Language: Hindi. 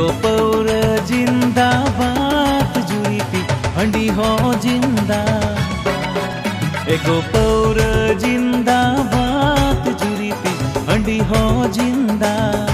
एगो पौर जिंदाबाद जुरी पी हंडी हो जिंदाबाद। एगो पौर जिंदाबाद जुरी पी हंडी हो जिंदाबाद।